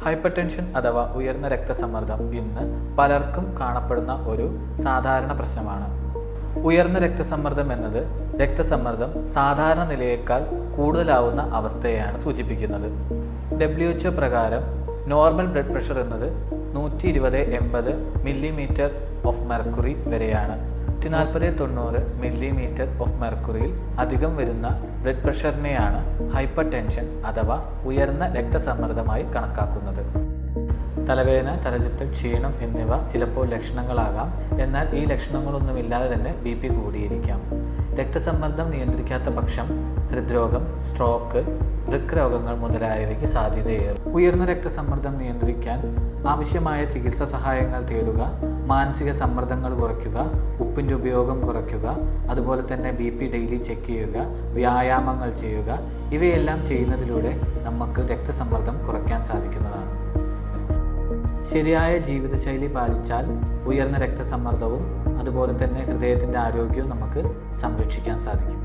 Hyper tension അഥവാ ഉയർന്ന രക്തസമ്മർദ്ദം ഇന്ന് പലർക്കും കാണപ്പെടുന്ന ഒരു സാധാരണ പ്രശ്നമാണ്. ഉയർന്ന രക്തസമ്മർദ്ദം എന്നത് രക്തസമ്മർദ്ദം സാധാരണ നിലയേക്കാൾ കൂടുതലാവുന്ന അവസ്ഥയെയാണ് സൂചിപ്പിക്കുന്നത്. WHO പ്രകാരം നോർമൽ ബ്ലഡ് പ്രഷർ എന്നത് 120/80 മില്ലിമീറ്റർ ഓഫ് മെർക്കുറി വരെയാണ്. 140/90 മില്ലിമീറ്റർ ഓഫ് മെർക്കുറിയിൽ അധികം വരുന്ന ബ്ലഡ് പ്രഷറിനെയാണ് ഹൈപ്പർ ടെൻഷൻ അഥവാ ഉയർന്ന രക്തസമ്മർദ്ദമായി കണക്കാക്കുന്നത്. തലവേദന, തലചുറ്റൽ, ക്ഷീണം എന്നിവ ചിലപ്പോൾ ലക്ഷണങ്ങളാകാം. എന്നാൽ ഈ ലക്ഷണങ്ങളൊന്നുമില്ലാതെ തന്നെ BP കൂടിയിരിക്കാം. രക്തസമ്മർദ്ദം നിയന്ത്രിക്കാത്ത പക്ഷം ഹൃദ്രോഗം, സ്ട്രോക്ക്, വൃക്ക രോഗങ്ങൾ മുതലായവയ്ക്ക് സാധ്യതയേറും. ഉയർന്ന രക്തസമ്മർദ്ദം നിയന്ത്രിക്കാൻ ആവശ്യമായ ചികിത്സാ സഹായങ്ങൾ തേടുക, മാനസിക സമ്മർദ്ദങ്ങൾ കുറയ്ക്കുക, ഉപ്പിൻ്റെ ഉപയോഗം കുറയ്ക്കുക, അതുപോലെ തന്നെ BP ഡെയിലി ചെക്ക് ചെയ്യുക, വ്യായാമങ്ങൾ ചെയ്യുക, ഇവയെല്ലാം ചെയ്യുന്നതിലൂടെ നമുക്ക് രക്തസമ്മർദ്ദം കുറയ്ക്കാൻ സാധിക്കുന്നതാണ്. ശരിയായ ജീവിതശൈലി പാലിച്ചാൽ ഉയർന്ന രക്തസമ്മർദ്ദവും അതുപോലെ തന്നെ ഹൃദയത്തിൻ്റെ ആരോഗ്യവും നമുക്ക് സംരക്ഷിക്കാൻ സാധിക്കും.